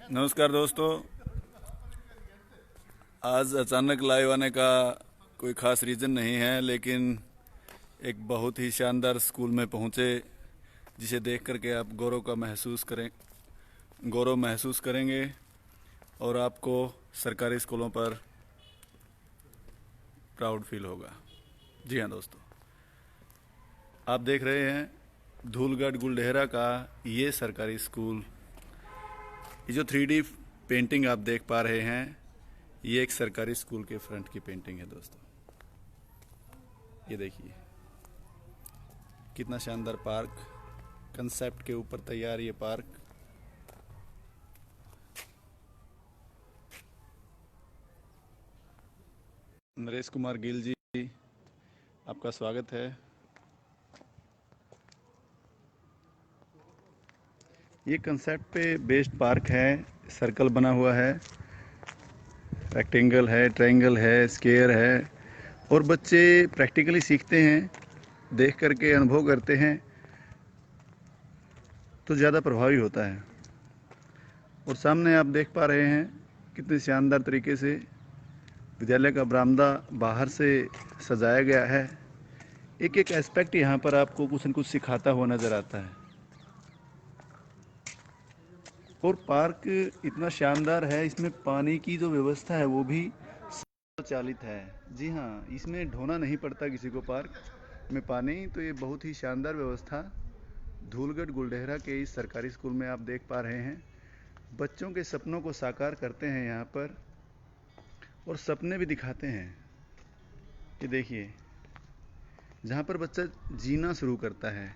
नमस्कार दोस्तों। आज अचानक लाइव आने का कोई ख़ास रीज़न नहीं है, लेकिन एक बहुत ही शानदार स्कूल में पहुँचे जिसे देख करके आप गौरव महसूस करेंगे और आपको सरकारी स्कूलों पर प्राउड फील होगा। जी हाँ दोस्तों, आप देख रहे हैं धूलगढ़ गुलडेहरा का ये सरकारी स्कूल। ये जो 3D पेंटिंग आप देख पा रहे हैं, ये एक सरकारी स्कूल के फ्रंट की पेंटिंग है दोस्तों। ये देखिए कितना शानदार पार्क, कंसेप्ट के ऊपर तैयार ये पार्क। नरेश कुमार गिल जी, आपका स्वागत है। ये कंसेप्ट पे बेस्ड पार्क है। सर्कल बना हुआ है, रेक्टेंगल है, ट्रायंगल है, स्क्वायर है, और बच्चे प्रैक्टिकली सीखते हैं, देख करके अनुभव करते हैं तो ज़्यादा प्रभावी होता है। और सामने आप देख पा रहे हैं कितने शानदार तरीके से विद्यालय का बरामदा बाहर से सजाया गया है। एक एक एस्पेक्ट यहाँ पर आपको कुछ न कुछ सिखाता हुआ नज़र आता है। और पार्क इतना शानदार है, इसमें पानी की जो व्यवस्था है वो भी स्वचालित है। जी हाँ, इसमें ढोना नहीं पड़ता किसी को पार्क में पानी। तो ये बहुत ही शानदार व्यवस्था धूलगढ़ गुलडेहरा के इस सरकारी स्कूल में आप देख पा रहे हैं। बच्चों के सपनों को साकार करते हैं यहाँ पर, और सपने भी दिखाते हैं। ये देखिए, जहाँ पर बच्चा जीना शुरू करता है,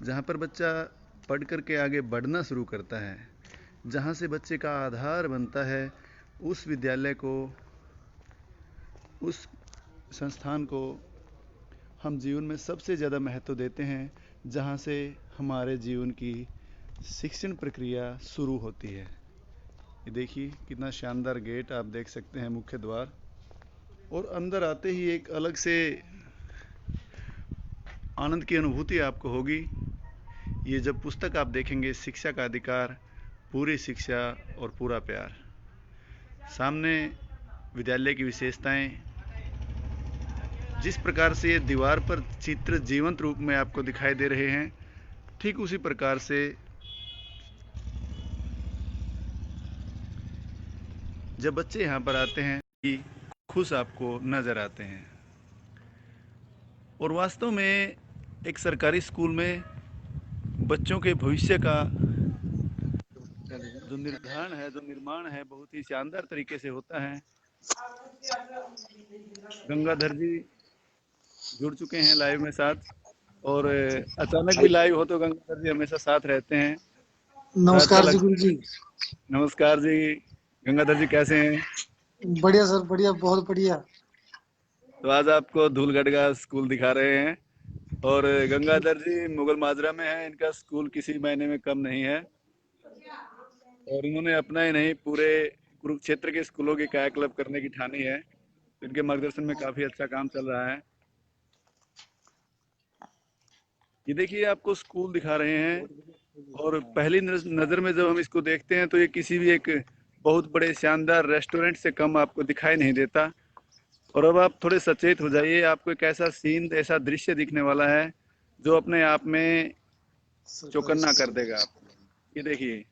जहाँ पर बच्चा पढ़ कर के आगे बढ़ना शुरू करता है, जहाँ से बच्चे का आधार बनता है, उस विद्यालय को, उस संस्थान को हम जीवन में सबसे ज़्यादा महत्व देते हैं, जहाँ से हमारे जीवन की शिक्षण प्रक्रिया शुरू होती है। ये देखिए कितना शानदार गेट आप देख सकते हैं, मुख्य द्वार। और अंदर आते ही एक अलग से आनंद की अनुभूति आपको होगी। ये जब पुस्तक आप देखेंगे, शिक्षा का अधिकार, पूरी शिक्षा और पूरा प्यार। सामने विद्यालय की विशेषताएं, जिस प्रकार से ये दीवार पर चित्र जीवंत रूप में आपको दिखाई दे रहे हैं, ठीक उसी प्रकार से जब बच्चे यहाँ पर आते हैं कि खुश आपको नज़र आते हैं। और वास्तव में एक सरकारी स्कूल में बच्चों के भविष्य का जो निर्धारण है, जो निर्माण है, बहुत ही शानदार तरीके से होता है। गंगाधर जी जुड़ चुके हैं लाइव में साथ, और अचानक भी लाइव हो तो गंगाधर जी हमेशा साथ रहते हैं। बड़ा अच्छा नमस्कार जी गुरु लगता है। जी। नमस्कार जी। गंगाधर जी कैसे हैं? बढ़िया सर, बढ़िया, बहुत बढ़िया। तो आज आपको धूलगढ़ का स्कूल दिखा रहे हैं। और गंगाधर जी मुगल माजरा में है, इनका स्कूल किसी महीने में कम नहीं है। और इन्होंने अपना ही नहीं, पूरे कुरुक्षेत्र के स्कूलों की कायाकल्प करने की ठानी है। इनके मार्गदर्शन में काफी अच्छा काम चल रहा है। ये देखिए, आपको स्कूल दिखा रहे हैं, और पहली नज़र में जब हम इसको देखते हैं तो ये किसी भी एक बहुत बड़े शानदार रेस्टोरेंट से कम आपको दिखाई नहीं देता। और अब आप थोड़े सचेत हो जाइए, आपको एक ऐसा सीन, ऐसा दृश्य दिखने वाला है जो अपने आप में सरकारी चौकन्ना कर स्कूल देगा आपको। ये देखिए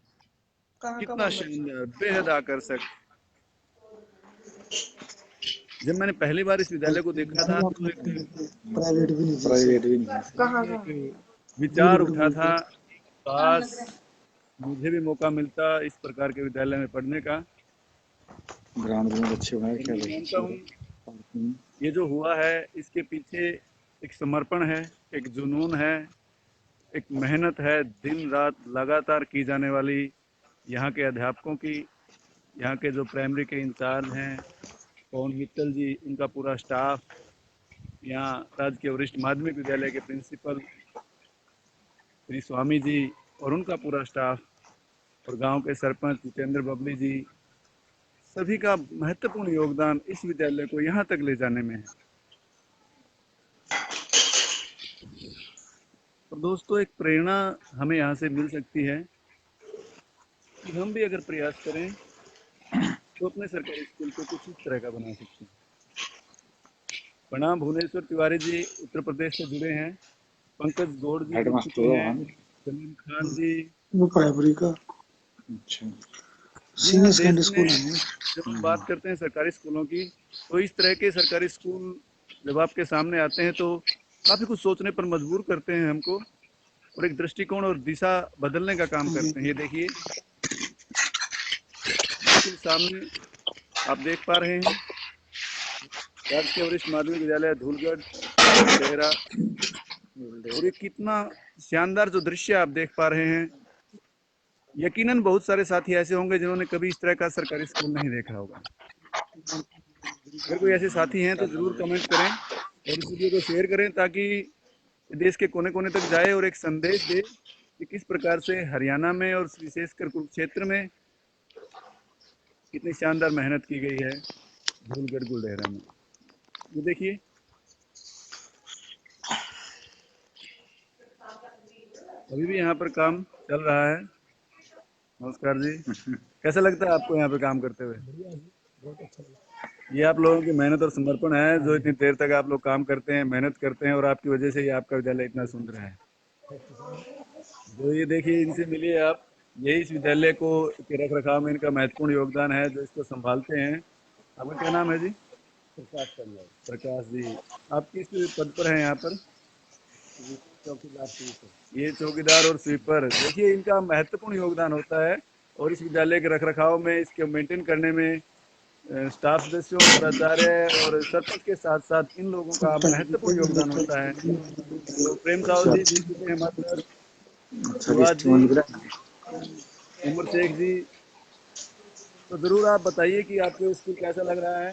कहाँ का कितना मामला है? शानदार, बेहद आकर्षक। जब मैंने पहली बार इस विद्यालय को देखा था तो एक प्राइवेट भी नहीं, प्राइवेट भी नहीं। कहाँ एक का? विचार धूलगढ़ उठा था, बोलते काश मुझे भी मौका मिलता इस प्रकार के विद्यालय में पढ़ने का। ग्राउंड में अच्छे हुए और क्या मैं मानता हूँ बोलते? ये जो हुआ है, इसके पीछे एक समर्पण है, एक जुनून है, एक मेहनत है, दिन रात लगातार की जाने वाली। यहाँ के अध्यापकों की, यहाँ के जो प्राइमरी के इंचार्ज हैं, पवन मित्तल जी, उनका पूरा स्टाफ, यहाँ राजकीय वरिष्ठ माध्यमिक विद्यालय के प्रिंसिपल श्री स्वामी जी और उनका पूरा स्टाफ, और गांव के सरपंच जितेंद्र बबली जी, सभी का महत्वपूर्ण योगदान इस विद्यालय को यहाँ तक ले जाने में है। और दोस्तों, एक प्रेरणा हमें यहाँ से मिल सकती है कि हम भी अगर प्रयास करें तो अपने सरकारी स्कूल को कुछ इस तरह का बना सकते हैं। प्रणाम, भुवनेश्वर तिवारी जी उत्तर प्रदेश से जुड़े हैं, पंकज गौड़ जी जुड़ हेडमास्टर चुके हो हैं, हम। सलीम खान जी। वो प्राइमरी का। अच्छा। जी हाँ, सीनियर देश सेकेंडरी में स्कूल है नहीं? जब हम बात करते हैं सरकारी स्कूलों की, तो इस तरह के सरकारी स्कूल जब आपके सामने आते हैं तो काफ़ी कुछ सोचने पर मजबूर करते हैं हमको, और एक दृष्टिकोण और दिशा बदलने का काम करते हैं। ये देखिए, बिल्कुल सामने आप देख पा रहे हैं राजकीय वरिष्ठ माध्यमिक विद्यालय धूलगढ़ गुलडेहरा, और ये कितना शानदार जो दृश्य आप देख पा रहे हैं। यकीनन बहुत सारे साथी ऐसे होंगे जिन्होंने कभी इस तरह का सरकारी स्कूल नहीं देखा होगा। अगर कोई ऐसे साथी हैं तो जरूर कमेंट करें और इस वीडियो को शेयर करें, ताकि देश के कोने कोने तक जाए और एक संदेश दे कि किस प्रकार से हरियाणा में और विशेषकर कुरुक्षेत्र में कितनी शानदार मेहनत की गई है धूलगढ़ गुलडेहरा में। ये देखिए, अभी भी यहाँ पर काम चल रहा है। नमस्कार जी, कैसा लगता है आपको यहाँ पे काम करते हुए? ये आप लोगों की मेहनत और समर्पण है, जो इतनी देर तक आप लोग काम करते हैं, मेहनत करते हैं, और आपकी वजह से ही आपका विद्यालय इतना सुंदर है। जो ये देखिए, इनसे मिलिए आप, यही इस विद्यालय को के रख रखाव में इनका महत्वपूर्ण योगदान है, जो इसको संभालते हैं। आपका क्या नाम है जी? प्रकाश जी। आप किस पद पर हैं यहाँ पर? ये चौकीदार और स्वीपर, देखिए इनका महत्वपूर्ण योगदान होता है, और इस विद्यालय के रख रखाव में, इसके मेंटेन करने में स्टाफ सदस्यों, प्राचार्य और सरपंच के साथ साथ इन लोगों का महत्वपूर्ण योगदान होता है। तो प्रेम साहू अच्छा जी जुड़ चुके हैं हमारे साथ, अच्छा। शिवाज लिस्ट जी, में लिख रहा उमर शेख जी। तो जरूर आप बताइए कि आपको स्कूल कैसा लग रहा है, है।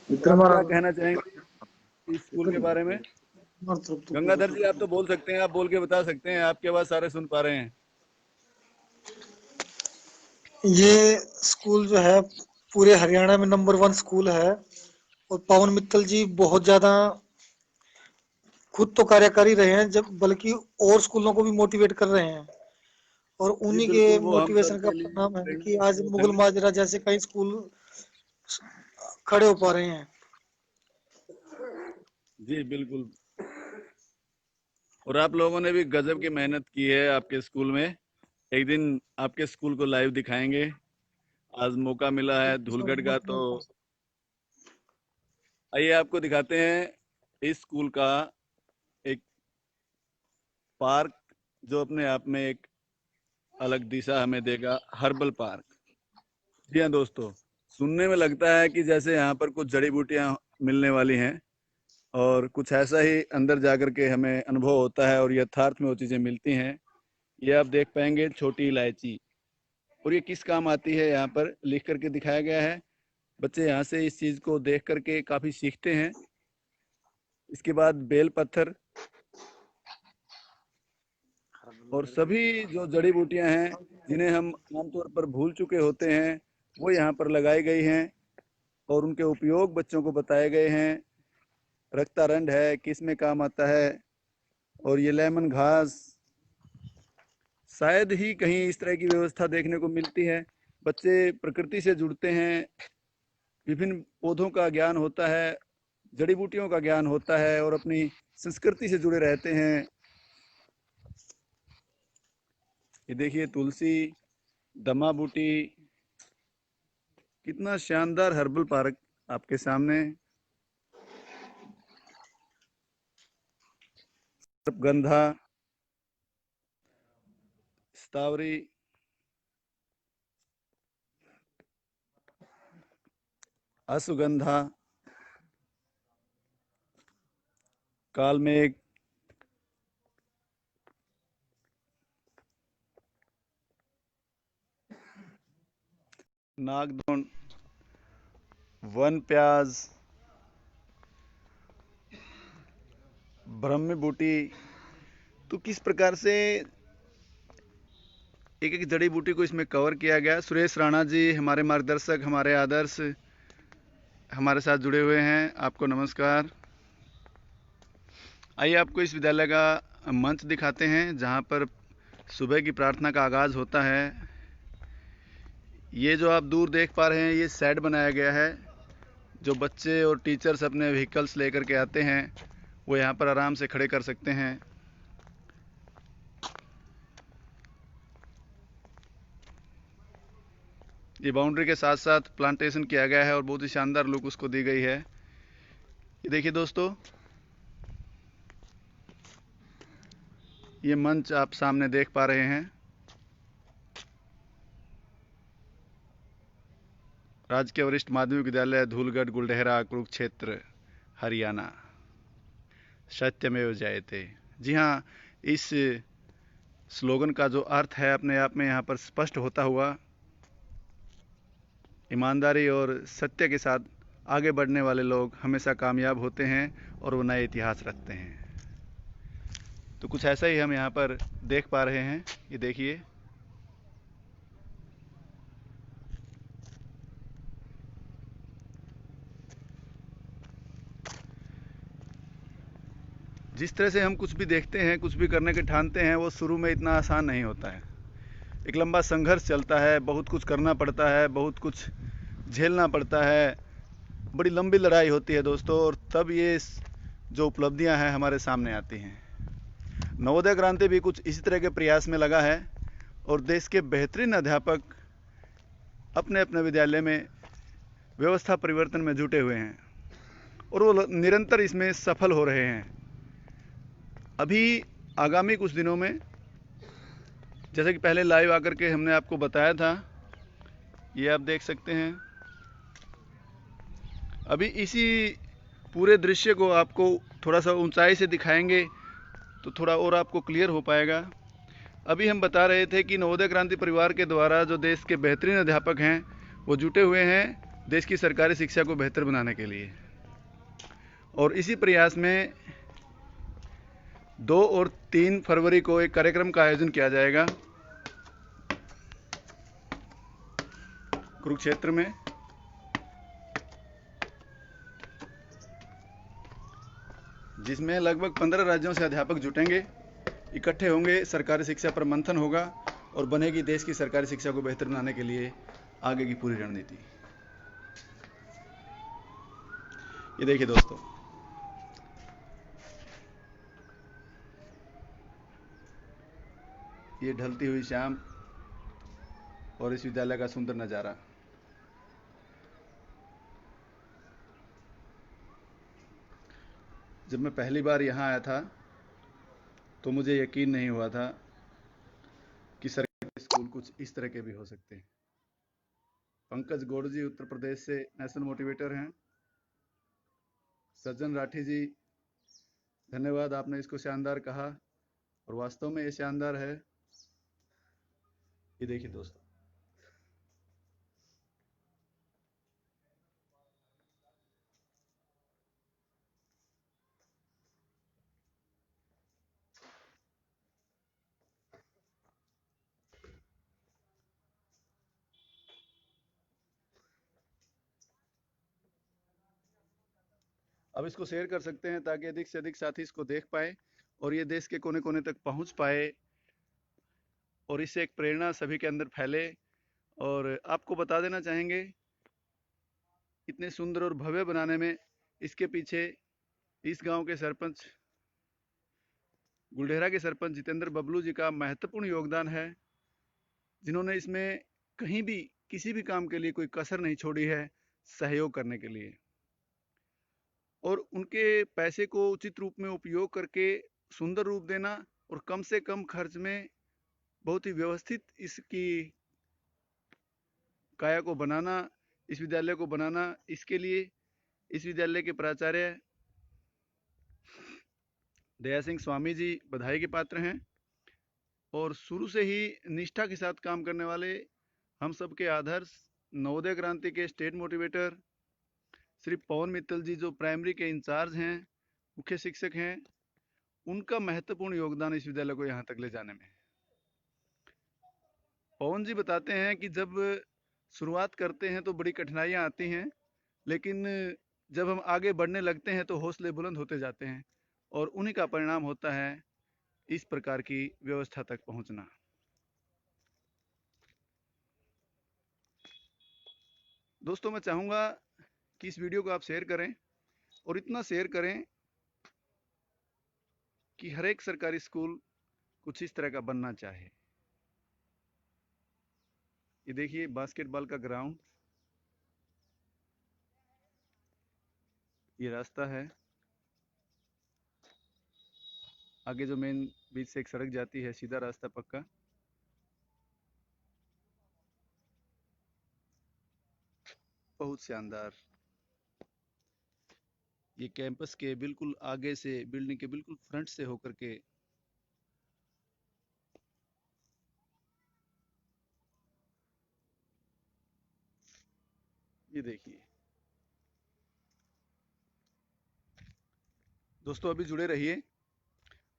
और इधर आप मारा क्या कहना चाहेंगे इस स्कूल के बारे में? हमारी तरफ तो पूरा गंगाधर जी, आप टोटल। तो बोल सकते हैं, आप बोल के बता सकते हैं, आपकी आवाज सारे सुन पा रहे हैं। ये स्कूल जो है पूरे हरियाणा में नंबर 1 स्कूल है। और पवन मित्तल जी बहुत ज्यादा खुद तो कार्यकारी रहे हैं, जब बल्कि और स्कूलों को भी मोटिवेट कर रहे हैं। और जी उन्हीं के बिल्कुल, वो हम सब मोटिवेशन का के लिए परिणाम है कि प्रेरणा आज स्रोत मुगल हैं। माजरा जैसे कई स्कूल खड़े हो पा रहे हैं। जी बिल्कुल, और आप लोगों ने भी गजब की मेहनत की है आपके स्कूल में। एक दिन आपके स्कूल को लाइव दिखाएंगे, आज मौका मिला है धूलगढ़ का, तो आइए आपको दिखाते हैं इस स्कूल का एक पार्क, जो अपने आप में एक अलग दिशा हमें देगा, हर्बल पार्क। जी हाँ दोस्तों, सुनने में लगता है कि जैसे यहाँ पर कुछ जड़ी बूटियाँ मिलने वाली हैं, और कुछ ऐसा ही अंदर जाकर के हमें अनुभव होता है, और यथार्थ में वो चीज़ें मिलती हैं। ये आप देख पाएंगे छोटी इलायची, और ये किस काम आती है यहाँ पर लिख करके दिखाया गया है। बच्चे यहाँ से इस चीज़ को देख करके काफ़ी सीखते हैं। इसके बाद बेल पत्थर और सभी जो जड़ी बूटियां हैं, जिन्हें हम आमतौर पर भूल चुके होते हैं, वो यहाँ पर लगाई गई हैं, और उनके उपयोग बच्चों को बताए गए हैं। रक्तारंड है, किस में काम आता है, और ये लेमन घास, शायद ही कहीं इस तरह की व्यवस्था देखने को मिलती है। बच्चे प्रकृति से जुड़ते हैं, विभिन्न पौधों का ज्ञान होता है, जड़ी बूटियों का ज्ञान होता है, और अपनी संस्कृति से जुड़े रहते हैं। ये देखिए तुलसी, दमा बूटी, कितना शानदार हर्बल पार्क आपके सामने। गंधा, स्तावरी, अश्वगंधा, कालमेघ, नागदौन, वन प्याज, ब्रह्मी बूटी। तो किस प्रकार से एक एक जड़ी बूटी को इसमें कवर किया गया। सुरेश राणा जी हमारे मार्गदर्शक, हमारे आदर्श, हमारे साथ जुड़े हुए हैं, आपको नमस्कार। आइए आपको इस विद्यालय का मंच दिखाते हैं, जहाँ पर सुबह की प्रार्थना का आगाज़ होता है। ये जो आप दूर देख पा रहे हैं ये शेड बनाया गया है। जो बच्चे और टीचर्स अपने व्हीकल्स लेकर के आते हैं वो यहाँ पर आराम से खड़े कर सकते हैं। ये बाउंड्री के साथ साथ प्लांटेशन किया गया है और बहुत ही शानदार लुक उसको दी गई है। ये देखिए दोस्तों, ये मंच आप सामने देख पा रहे हैं। राजकीय वरिष्ठ माध्यमिक विद्यालय धूलगढ़ गुलडेहरा कुरुक्षेत्र हरियाणा, सत्यमेव जयते। जी हाँ, इस स्लोगन का जो अर्थ है अपने आप में यहाँ पर स्पष्ट होता हुआ, ईमानदारी और सत्य के साथ आगे बढ़ने वाले लोग हमेशा कामयाब होते हैं और वो नए इतिहास रखते हैं। तो कुछ ऐसा ही हम यहाँ पर देख पा रहे हैं। ये देखिए, जिस तरह से हम कुछ भी देखते हैं, कुछ भी करने के ठानते हैं, वो शुरू में इतना आसान नहीं होता है। एक लंबा संघर्ष चलता है, बहुत कुछ करना पड़ता है, बहुत कुछ झेलना पड़ता है, बड़ी लंबी लड़ाई होती है दोस्तों, और तब ये जो उपलब्धियां हैं हमारे सामने आती हैं। नवोदय क्रांति भी कुछ इसी तरह के प्रयास में लगा है और देश के बेहतरीन अध्यापक अपने अपने विद्यालय में व्यवस्था परिवर्तन में जुटे हुए हैं और वो निरंतर इसमें सफल हो रहे हैं। अभी आगामी कुछ दिनों में, जैसे कि पहले लाइव आकर के हमने आपको बताया था, ये आप देख सकते हैं। अभी इसी पूरे दृश्य को आपको थोड़ा सा ऊंचाई से दिखाएंगे तो थोड़ा और आपको क्लियर हो पाएगा। अभी हम बता रहे थे कि नवोदय क्रांति परिवार के द्वारा जो देश के बेहतरीन अध्यापक हैं वो जुटे हुए हैं देश की सरकारी शिक्षा को बेहतर बनाने के लिए, और इसी प्रयास में 2 और 3 फरवरी को एक कार्यक्रम का आयोजन किया जाएगा कुरुक्षेत्र में, जिसमें लगभग 15 राज्यों से अध्यापक जुटेंगे, इकट्ठे होंगे, सरकारी शिक्षा पर मंथन होगा और बनेगी देश की सरकारी शिक्षा को बेहतर बनाने के लिए आगे की पूरी रणनीति। ये देखिए दोस्तों, ये ढलती हुई शाम और इस विद्यालय का सुंदर नज़ारा। जब मैं पहली बार यहाँ आया था तो मुझे यकीन नहीं हुआ था कि सरकारी स्कूल कुछ इस तरह के भी हो सकते हैं। पंकज गौड़ जी उत्तर प्रदेश से नेशनल मोटिवेटर हैं। सज्जन राठी जी, धन्यवाद, आपने इसको शानदार कहा और वास्तव में ये शानदार है। ये देखिए दोस्तों, अब इसको शेयर कर सकते हैं ताकि अधिक से अधिक साथी इसको देख पाए और ये देश के कोने कोने तक पहुंच पाए और इससे एक प्रेरणा सभी के अंदर फैले। और आपको बता देना चाहेंगे, इतने सुंदर और भव्य बनाने में इसके पीछे इस गांव के सरपंच, गुलडेहरा के सरपंच जितेंद्र बबलू जी का महत्वपूर्ण योगदान है, जिन्होंने इसमें कहीं भी किसी भी काम के लिए कोई कसर नहीं छोड़ी है सहयोग करने के लिए, और उनके पैसे को उचित रूप में उपयोग करके सुंदर रूप देना और कम से कम खर्च में बहुत ही व्यवस्थित इसकी काया को बनाना, इस विद्यालय को बनाना, इसके लिए इस विद्यालय के प्राचार्य दया सिंह स्वामी जी बधाई के पात्र हैं। और शुरू से ही निष्ठा के साथ काम करने वाले हम सबके आदर्श नवोदय क्रांति के स्टेट मोटिवेटर श्री पवन मित्तल जी, जो प्राइमरी के इंचार्ज हैं, मुख्य शिक्षक हैं, उनका महत्वपूर्ण योगदान इस विद्यालय को यहाँ तक ले जाने में। पवन जी बताते हैं कि जब शुरुआत करते हैं तो बड़ी कठिनाइयाँ आती हैं, लेकिन जब हम आगे बढ़ने लगते हैं तो हौसले बुलंद होते जाते हैं और उन्हीं का परिणाम होता है इस प्रकार की व्यवस्था तक पहुंचना। दोस्तों मैं चाहूँगा कि इस वीडियो को आप शेयर करें और इतना शेयर करें कि हर एक सरकारी स्कूल कुछ इस तरह का बनना चाहे। ये देखिए बास्केटबॉल का ग्राउंड, ये रास्ता है, आगे जो मेन बीच से एक सड़क जाती है, सीधा रास्ता पक्का। बहुत शानदार। ये कैंपस के बिल्कुल आगे से, बिल्डिंग के बिल्कुल फ्रंट से होकर के ये देखिए। दोस्तों अभी जुड़े रहिए,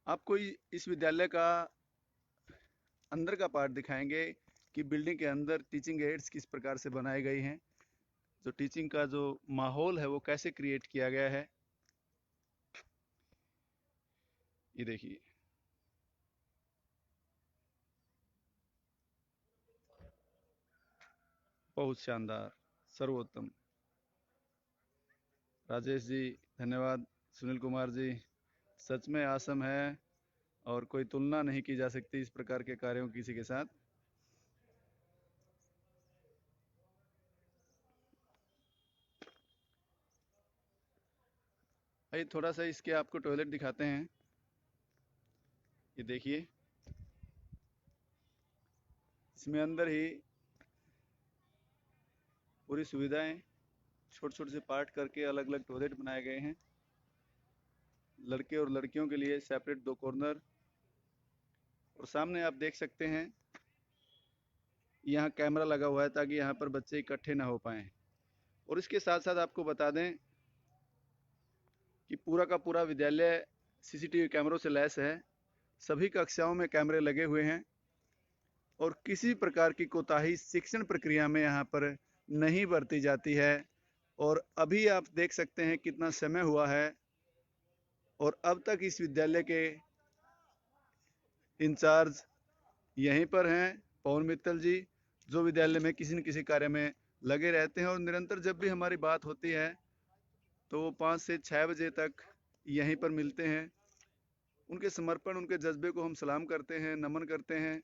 आपको इस विद्यालय का अंदर का पार्ट दिखाएंगे कि बिल्डिंग के अंदर टीचिंग एड्स किस प्रकार से बनाए गए हैं, जो टीचिंग का जो माहौल है वो कैसे क्रिएट किया गया है। ये देखिए, बहुत शानदार, सर्वोत्तम। राजेश जी धन्यवाद, सुनील कुमार जी, सच में आसम है और कोई तुलना नहीं की जा सकती इस प्रकार के कार्यों किसी के साथ। आइए थोड़ा सा इसके आपको टॉयलेट दिखाते हैं। ये देखिए, इसमें अंदर ही पूरी सुविधाएं छोटे छोटे से पार्ट करके अलग अलग टॉयलेट बनाए गए हैं। लड़के और लड़कियों के लिए सेपरेट 2 कॉर्नर, और सामने आप देख सकते हैं यहाँ कैमरा लगा हुआ है ताकि यहाँ पर बच्चे इकट्ठे ना हो पाएं। और इसके साथ साथ आपको बता दें कि पूरा का पूरा विद्यालय सीसीटीवी कैमरों से लैस है। सभी कक्षाओं में कैमरे लगे हुए हैं और किसी प्रकार की कोताही शिक्षण प्रक्रिया में यहाँ पर नहीं बरती जाती है। और अभी आप देख सकते हैं कितना समय हुआ है और अब तक इस विद्यालय के इंचार्ज यहीं पर हैं, पवन मित्तल जी, जो विद्यालय में किसी न किसी कार्य में लगे रहते हैं और निरंतर जब भी हमारी बात होती है तो वो 5 से 6 बजे तक यहीं पर मिलते हैं। उनके समर्पण, उनके जज्बे को हम सलाम करते हैं, नमन करते हैं।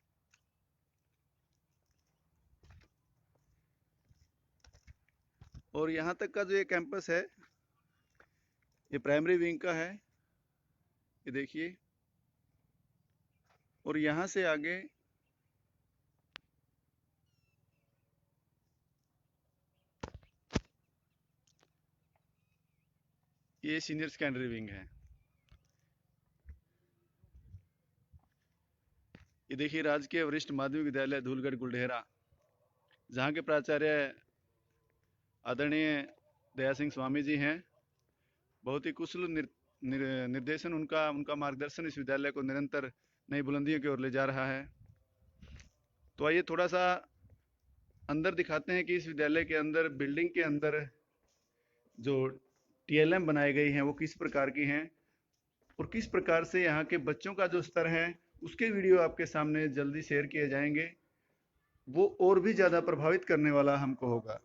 और यहाँ तक का जो ये कैंपस है, ये प्राइमरी विंग का है, ये देखिए। और यहाँ से आगे ये सीनियर सेकेंडरी विंग है। ये देखिए राजकीय वरिष्ठ माध्यमिक विद्यालय धूलगढ़ गुलढेरा, जहाँ के प्राचार्य आदरणीय दया सिंह स्वामी जी हैं। बहुत ही कुशल निर्देशन उनका उनका मार्गदर्शन इस विद्यालय को निरंतर नई बुलंदियों की ओर ले जा रहा है। तो आइए थोड़ा सा अंदर दिखाते हैं कि इस विद्यालय के अंदर, बिल्डिंग के अंदर जो टीएलएम बनाई गई हैं वो किस प्रकार की हैं और किस प्रकार से यहाँ के बच्चों का जो स्तर है उसके वीडियो आपके सामने जल्दी शेयर किए जाएंगे। वो और भी ज़्यादा प्रभावित करने वाला हमको होगा।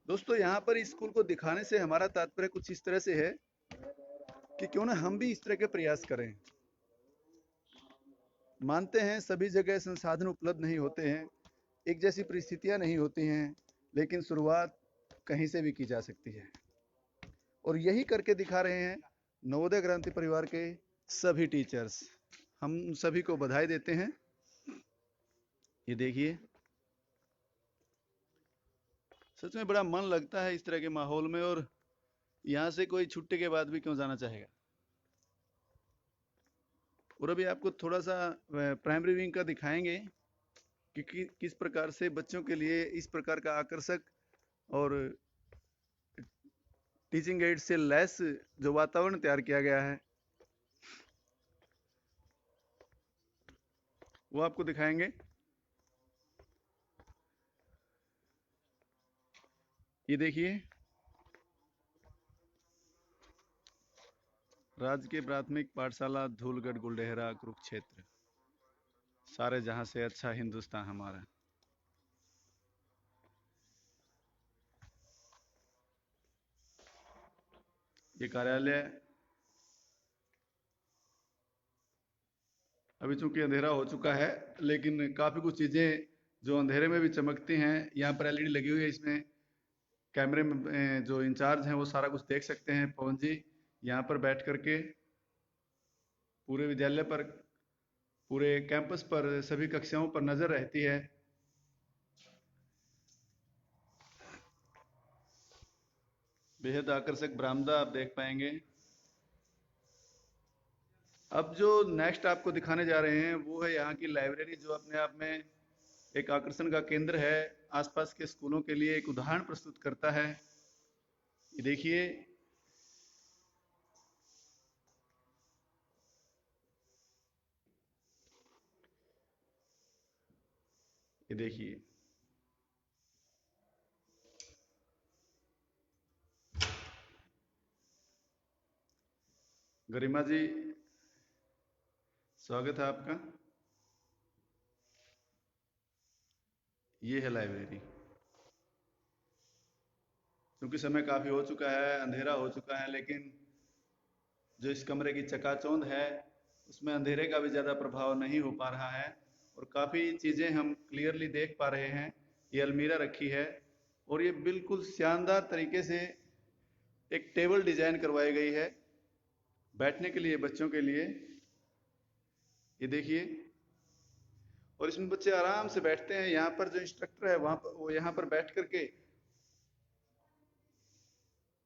दोस्तों यहाँ पर इस स्कूल को दिखाने से हमारा तात्पर्य कुछ इस तरह से है कि क्यों ना हम भी इस तरह के प्रयास करें। मानते हैं सभी जगह संसाधन उपलब्ध नहीं होते हैं, एक जैसी परिस्थितियां नहीं होती हैं, लेकिन शुरुआत कहीं से भी की जा सकती है और यही करके दिखा रहे हैं नवोदय क्रांति परिवार के सभी टीचर्स। हम सभी को बधाई देते हैं। ये देखिए, सच में बड़ा मन लगता है इस तरह के माहौल में, और यहाँ से कोई छुट्टी के बाद भी क्यों जाना चाहेगा। और अभी आपको थोड़ा सा प्राइमरी विंग का दिखाएंगे कि किस प्रकार से बच्चों के लिए इस प्रकार का आकर्षक और टीचिंग एड से लैस जो वातावरण तैयार किया गया है वो आपको दिखाएंगे। ये देखिए, राजकीय प्राथमिक पाठशाला धूलगढ़ गुलडेहरा कुरुक्षेत्र, सारे जहां से अच्छा हिंदुस्तान हमारा। ये कार्यालय। अभी चूंकि अंधेरा हो चुका है, लेकिन काफी कुछ चीजें जो अंधेरे में भी चमकती हैं, यहाँ पर एलईडी लगी हुई है। इसमें कैमरे में जो इंचार्ज हैं वो सारा कुछ देख सकते हैं। पवन जी यहाँ पर बैठ करके पूरे विद्यालय पर, पूरे कैंपस पर, सभी कक्षाओं पर नजर रहती है। बेहद आकर्षक बरामदा आप देख पाएंगे। अब जो नेक्स्ट आपको दिखाने जा रहे हैं वो है यहाँ की लाइब्रेरी, जो अपने आप में एक आकर्षण का केंद्र है। आसपास के स्कूलों के लिए एक उदाहरण प्रस्तुत करता है। ये देखिए, ये देखिए, गरिमा जी स्वागत है आपका। ये है लाइब्रेरी। क्योंकि समय काफी हो चुका है, अंधेरा हो चुका है, लेकिन जो इस कमरे की चकाचौंध है उसमें अंधेरे का भी ज्यादा प्रभाव नहीं हो पा रहा है और काफी चीजें हम क्लियरली देख पा रहे हैं। ये अलमीरा रखी है और ये बिल्कुल शानदार तरीके से एक टेबल डिजाइन करवाई गई है बैठने के लिए, बच्चों के लिए। ये देखिए, और इसमें बच्चे आराम से बैठते हैं। यहाँ पर जो इंस्ट्रक्टर है वहां पर, वो यहाँ पर बैठ करके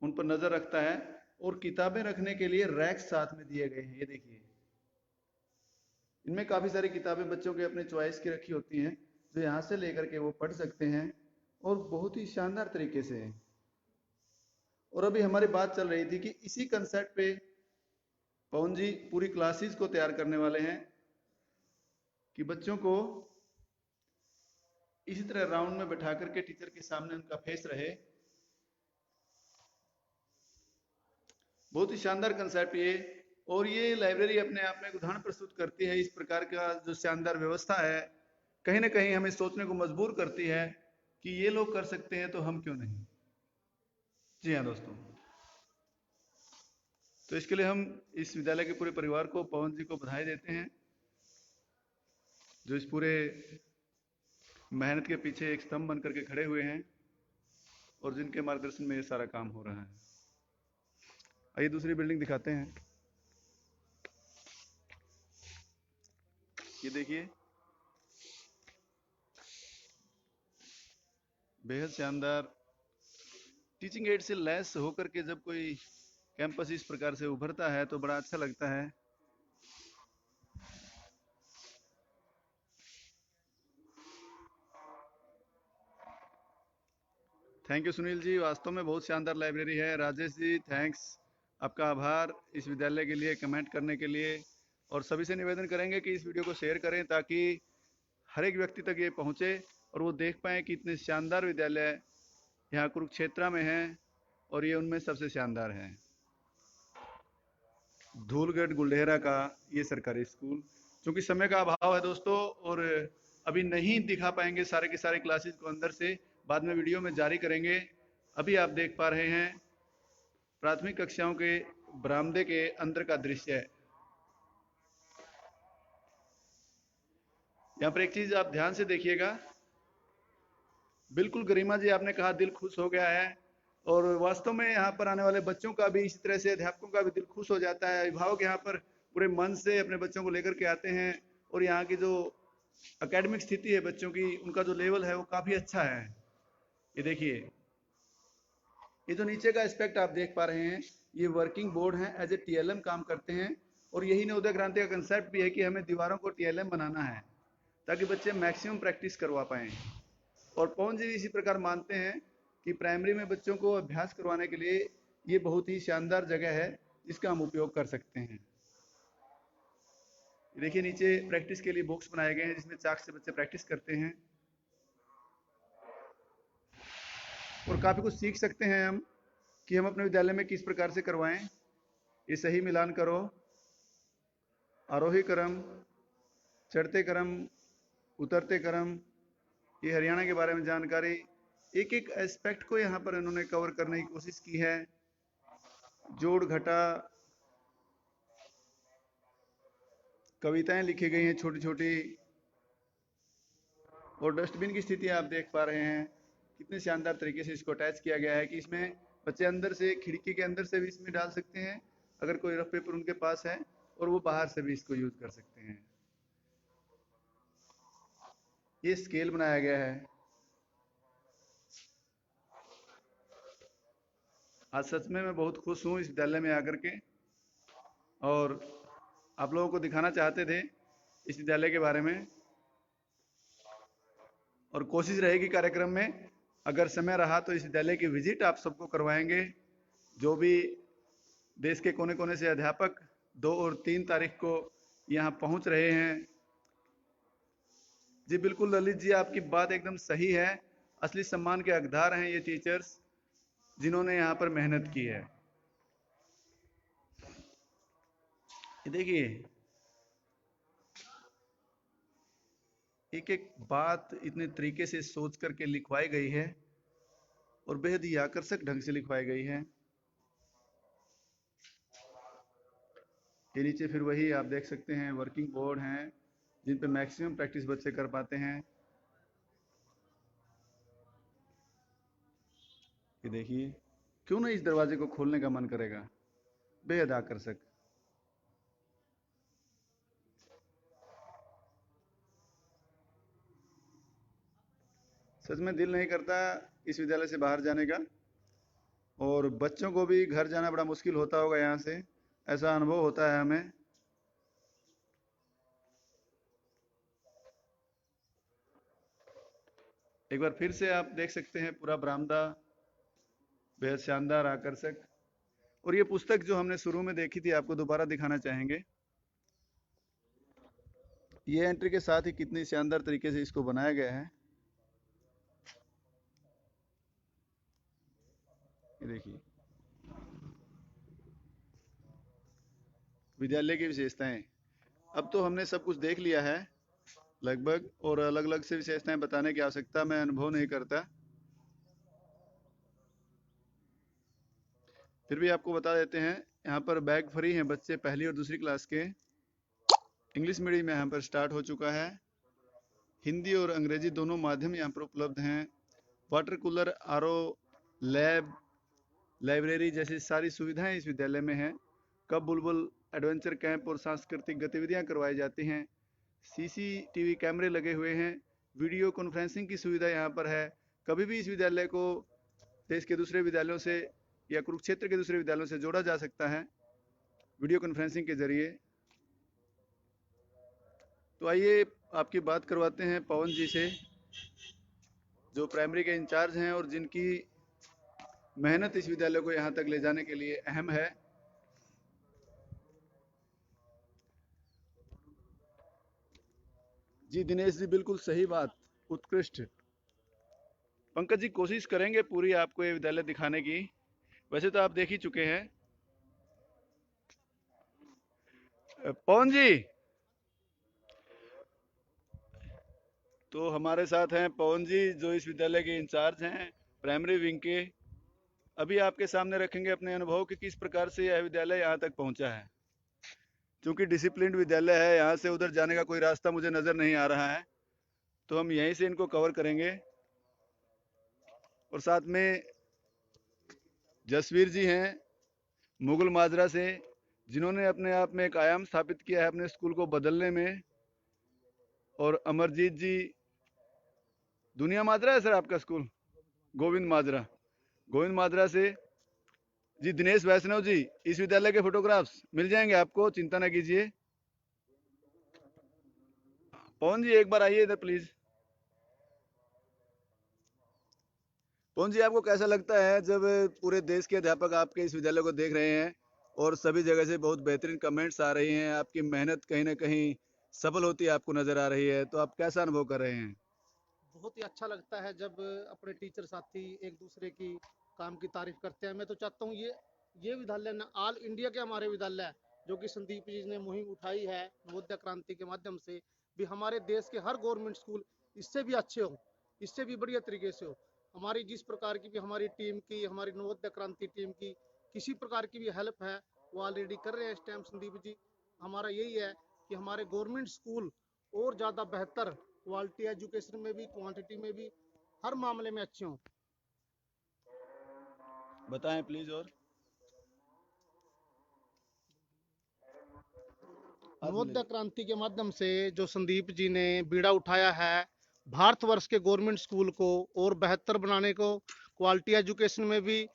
उन पर नजर रखता है। और किताबें रखने के लिए रैक साथ में दिए गए हैं। ये देखिए, इनमें काफी सारी किताबें बच्चों के अपने चॉइस की रखी होती हैं, जो यहाँ से लेकर के वो पढ़ सकते हैं और बहुत ही शानदार तरीके से। और अभी हमारी बात चल रही थी कि इसी कंसेप्ट पे पवन जी पूरी क्लासेस को तैयार करने वाले हैं कि बच्चों को इसी तरह राउंड में बैठा करके टीचर के सामने उनका फेस रहे। बहुत ही शानदार कंसेप्ट ये। और ये लाइब्रेरी अपने आप में एक उदाहरण प्रस्तुत करती है। इस प्रकार का जो शानदार व्यवस्था है कहीं ना कहीं हमें सोचने को मजबूर करती है कि ये लोग कर सकते हैं तो हम क्यों नहीं। जी हाँ दोस्तों, तो इसके लिए हम इस विद्यालय के पूरे परिवार को, पवन जी को बधाई देते हैं, जो इस पूरे मेहनत के पीछे एक स्तंभ बन करके खड़े हुए हैं और जिनके मार्गदर्शन में ये सारा काम हो रहा है। आइए दूसरी बिल्डिंग दिखाते हैं। ये देखिए, बेहद शानदार टीचिंग एड से लैस होकर के जब कोई कैंपस इस प्रकार से उभरता है तो बड़ा अच्छा लगता है। थैंक यू सुनील जी, वास्तव में बहुत शानदार लाइब्रेरी है। राजेश जी थैंक्स, आपका आभार इस विद्यालय के लिए कमेंट करने के लिए। और सभी से निवेदन करेंगे कि इस वीडियो को शेयर करें ताकि हर एक व्यक्ति तक ये पहुंचे और वो देख पाए कि इतने शानदार विद्यालय यहाँ कुरुक्षेत्र में है और ये उनमें सबसे शानदार है। धूलगढ़ गुलडेहरा का ये सरकारी स्कूल। क्योंकि समय का अभाव है दोस्तों और अभी नहीं दिखा पाएंगे सारे के सारे क्लासेस को अंदर से, बाद में वीडियो में जारी करेंगे। अभी आप देख पा रहे हैं प्राथमिक कक्षाओं के बरामदे के अंदर का दृश्य है। यहाँ पर एक चीज आप ध्यान से देखिएगा, बिल्कुल गरिमा जी आपने कहा दिल खुश हो गया है और वास्तव में यहाँ पर आने वाले बच्चों का भी इसी तरह से, अध्यापकों का भी दिल खुश हो जाता है। अभिभावक यहाँ पर पूरे मन से अपने बच्चों को लेकर के आते हैं और यहाँ की जो एकेडमिक स्थिति है बच्चों की, उनका जो लेवल है वो काफी अच्छा है। ये देखिए, ये जो नीचे का एस्पेक्ट आप देख पा रहे हैं, ये वर्किंग बोर्ड है, एज ए टीएलएम काम करते हैं। और यही नवोदय क्रांति का कंसेप्ट भी है कि हमें दीवारों को टीएलएम बनाना है ताकि बच्चे मैक्सिमम प्रैक्टिस करवा पाए। और पवन जी इसी प्रकार मानते हैं कि प्राइमरी में बच्चों को अभ्यास करवाने के लिए ये बहुत ही शानदार जगह है जिसका हम उपयोग कर सकते हैं। देखिए, नीचे प्रैक्टिस के लिए बॉक्स बनाए गए हैं जिसमें चाक से बच्चे प्रैक्टिस करते हैं और काफी कुछ सीख सकते हैं हम कि हम अपने विद्यालय में किस प्रकार से करवाएं। ये सही मिलान करो, आरोही क्रम, चढ़ते क्रम, उतरते क्रम, ये हरियाणा के बारे में जानकारी, एक एक एस्पेक्ट को यहाँ पर इन्होंने कवर करने की कोशिश की है। जोड़ घटा कविताएं लिखी गई हैं छोटी छोटी, और डस्टबिन की स्थिति आप देख पा रहे हैं। कितने शानदार तरीके से इसको अटैच किया गया है कि इसमें बच्चे अंदर से, खिड़की के अंदर से भी इसमें डाल सकते हैं अगर कोई रफ पेपर उनके पास है, और वो बाहर से भी इसको यूज कर सकते हैं। ये स्केल बनाया गया है। आज सच में मैं बहुत खुश हूँ इस विद्यालय में आकर के, और आप लोगों को दिखाना चाहते थे इस विद्यालय के बारे में, और कोशिश रहेगी कार्यक्रम में अगर समय रहा तो इस विद्यालय की विजिट आप सबको करवाएंगे। जो भी देश के कोने कोने से अध्यापक 2 और 3 तारीख को यहाँ पहुंच रहे हैं। जी बिल्कुल ललित जी, आपकी बात एकदम सही है। असली सम्मान के हकदार हैं ये टीचर्स जिन्होंने यहाँ पर मेहनत की है। ये देखिए, एक एक बात इतने तरीके से सोच करके लिखवाई गई है और बेहद ही आकर्षक ढंग से लिखवाई गई है। ये नीचे फिर वही आप देख सकते हैं वर्किंग बोर्ड हैं जिन पे मैक्सिमम प्रैक्टिस बच्चे कर पाते हैं। ये देखिए, क्यों ना इस दरवाजे को खोलने का मन करेगा, बेहद आकर्षक। सच में दिल नहीं करता इस विद्यालय से बाहर जाने का, और बच्चों को भी घर जाना बड़ा मुश्किल होता होगा यहाँ से, ऐसा अनुभव होता है हमें। एक बार फिर से आप देख सकते हैं पूरा बरामदा, बेहद शानदार आकर्षक। और ये पुस्तक जो हमने शुरू में देखी थी आपको दोबारा दिखाना चाहेंगे। ये एंट्री के साथ ही कितनी शानदार तरीके से इसको बनाया गया है। ये देखिए विद्यालय की विशेषताएं। अब तो हमने सब कुछ देख लिया है लगभग, और अलग अलग से विशेषताएं बताने की आवश्यकता मैं अनुभव नहीं करता। फिर भी आपको बता देते हैं, यहाँ पर बैग फ्री हैं बच्चे पहली और दूसरी क्लास के। इंग्लिश मीडियम यहाँ पर स्टार्ट हो चुका है। हिंदी और अंग्रेजी दोनों माध्यम यहाँ पर उपलब्ध हैं। Water cooler, RO, lab, library जैसी सारी सुविधाएं इस विद्यालय में हैं। कब बुलबुल एडवेंचर कैंप और सांस्कृतिक गतिविधियां करवाई जाती हैं। सीसीटीवी कैमरे लगे हुए हैं। वीडियो कॉन्फ्रेंसिंग की सुविधा यहाँ पर है। कभी भी इस विद्यालय को देश के दूसरे विद्यालयों से या कुरुक्षेत्र के दूसरे विद्यालयों से जोड़ा जा सकता है वीडियो कॉन्फ्रेंसिंग के जरिए। तो आइए आपकी बात करवाते हैं पवन जी से, जो प्राइमरी के इंचार्ज हैं और जिनकी मेहनत इस विद्यालय को यहाँ तक ले जाने के लिए अहम है। जी दिनेश जी, बिल्कुल सही बात, उत्कृष्ट। पंकज जी, कोशिश करेंगे पूरी आपको ये विद्यालय दिखाने की। वैसे तो आप देख ही चुके हैं। पवन जी, तो हमारे साथ हैं पवन जी जो इस विद्यालय के इंचार्ज हैं प्राइमरी विंग के। अभी आपके सामने रखेंगे अपने अनुभव कि किस प्रकार से यह विद्यालय यहाँ तक पहुँचा है। क्योंकि डिसिप्लिन्ड विद्यालय है, यहाँ से उधर जाने का कोई रास्ता मुझे नज़र नहीं आ रहा है, तो हम यहीं से इनको कवर करेंगे। और साथ में जसवीर जी हैं मुगल माजरा से, जिन्होंने अपने आप में एक आयाम स्थापित किया है अपने स्कूल को बदलने में। और अमरजीत जी, दुनिया माजरा है सर आपका स्कूल? गोविंद माजरा, गोविंद माजरा से। जी दिनेश वैष्णव जी, इस विद्यालय के फोटोग्राफ्स मिल जाएंगे आपको, चिंता ना कीजिए। पवन जी एक बार आइए इधर प्लीज। पवन जी, आपको कैसा लगता है जब पूरे देश के अध्यापक आपके इस विद्यालय को देख रहे हैं और सभी जगह से बहुत बेहतरीन कमेंट्स आ रही हैं, आपकी मेहनत कहीं ना कहीं सफल होती है आपको नजर आ रही है, तो आप कैसा अनुभव कर रहे हैं? बहुत ही अच्छा लगता है जब अपने टीचर साथी एक दूसरे की काम की तारीफ करते हैं। मैं तो चाहता हूँ ये विद्यालय ना ऑल इंडिया के हमारे विद्यालय जो कि संदीप जी ने मुहिम उठाई है नवोदय क्रांति के माध्यम से, भी हमारे देश के हर गवर्नमेंट स्कूल इससे भी अच्छे हो, इससे भी बढ़िया तरीके से हो। हमारी जिस प्रकार की भी हमारी टीम की, हमारी नवोदय क्रांति टीम की किसी प्रकार की भी हेल्प है वो ऑलरेडी कर रहे हैं इस टाइम संदीप जी। हमारा यही है कि हमारे गवर्नमेंट स्कूल और ज़्यादा बेहतर क्वालिटी एजुकेशन में भी, क्वांटिटी में भी, हर मामले में अच्छे हों। बताएं प्लीज। और नवोदय क्रांति के माध्यम से जो संदीप जी ने बीड़ा उठाया है भारतवर्ष के गवर्नमेंट स्कूल को और बेहतर बनाने को, क्वालिटी एजुकेशन में भी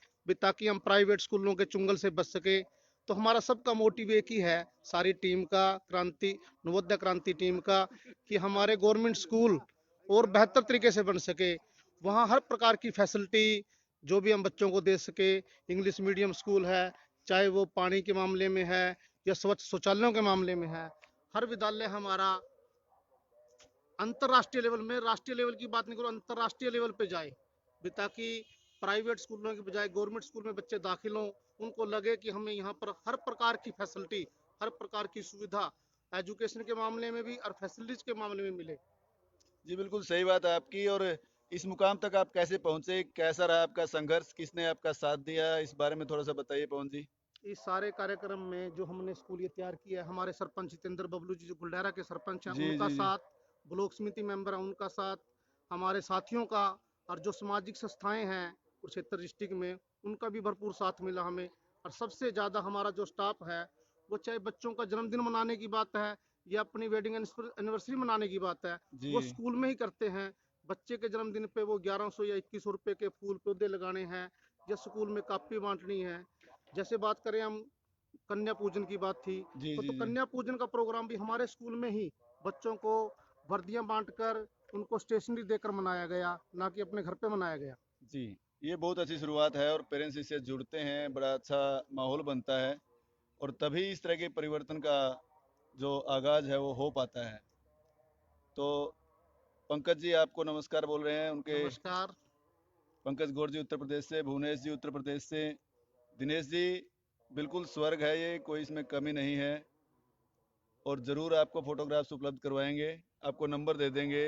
ताकि हम प्राइवेट स्कूलों के चुंगल से बच सके। तो हमारा सबका मोटिव एक ही है, सारी टीम का, क्रांति नवोदय क्रांति टीम का, कि हमारे गवर्नमेंट स्कूल और बेहतर तरीके से बन सके। वहाँ हर प्रकार की फैसिलिटी जो भी हम बच्चों को दे सके। इंग्लिश मीडियम स्कूल है, चाहे वो पानी के मामले में है या स्वच्छ शौचालयों के मामले में है। हर विद्यालय हमारा अंतर्राष्ट्रीय लेवल में, राष्ट्रीय लेवल की बात नहीं करो, अंतर्राष्ट्रीय लेवल पे जाए, ताकि प्राइवेट स्कूलों की बजाय गवर्नमेंट स्कूल में बच्चे दाखिल हों, उनको लगे कि हमें यहाँ पर हर प्रकार की फैसिलिटी, हर प्रकार की सुविधा एजुकेशन के मामले में भी और फैसिलिटीज के मामले में मिले। जी बिल्कुल सही बात है आपकी। और इस मुकाम तक आप कैसे पहुंचे, कैसा रहा आपका संघर्ष, किसने आपका साथ दिया, इस बारे में थोड़ा सा बताइए पवन जी। इस सारे कार्यक्रम में जो हमने स्कूल ये तैयार किया है, हमारे सरपंच जितेंद्र बबलू जी जो गुलडेरा के सरपंच हैं जी उनका जी जी। साथ, ब्लॉक समिति मेंबर हैं उनका साथ, हमारे साथियों का, और जो सामाजिक संस्थाएं हैं कुरुक्षेत्र डिस्ट्रिक्ट में उनका भी भरपूर साथ मिला हमें। और सबसे ज़्यादा हमारा जो स्टाफ है वो चाहे बच्चों का जन्मदिन मनाने की बात है या अपनी वेडिंग एनिवर्सरी मनाने की बात है, जी वो स्कूल में ही करते हैं। बच्चे के जन्मदिन पे वो 1100 या 2100 रुपये के फूल पौधे लगाने हैं या स्कूल में कापी बांटनी है। जैसे बात करें हम, कन्या पूजन की बात थी, जी तो जी जी। कन्या पूजन का प्रोग्राम भी हमारे स्कूल में ही बच्चों को वर्दियां बांटकर उनको स्टेशनरी देकर मनाया गया, ना कि अपने घर पे मनाया गया। जी, ये बहुत अच्छी शुरुआत है और पेरेंट्स इससे जुड़ते हैं, बड़ा अच्छा माहौल बनता है और तभी इस तरह के परिवर्तन का जो आगाज है वो हो पाता है। तो पंकज जी आपको नमस्कार बोल रहे हैं उनके। नमस्कार। पंकज गौर जी उत्तर प्रदेश से, भुवनेश जी उत्तर प्रदेश से, दिनेश जी बिल्कुल स्वर्ग है ये, कोई इसमें कमी नहीं है। और ज़रूर आपको फोटोग्राफ्स उपलब्ध करवाएंगे, आपको नंबर दे देंगे,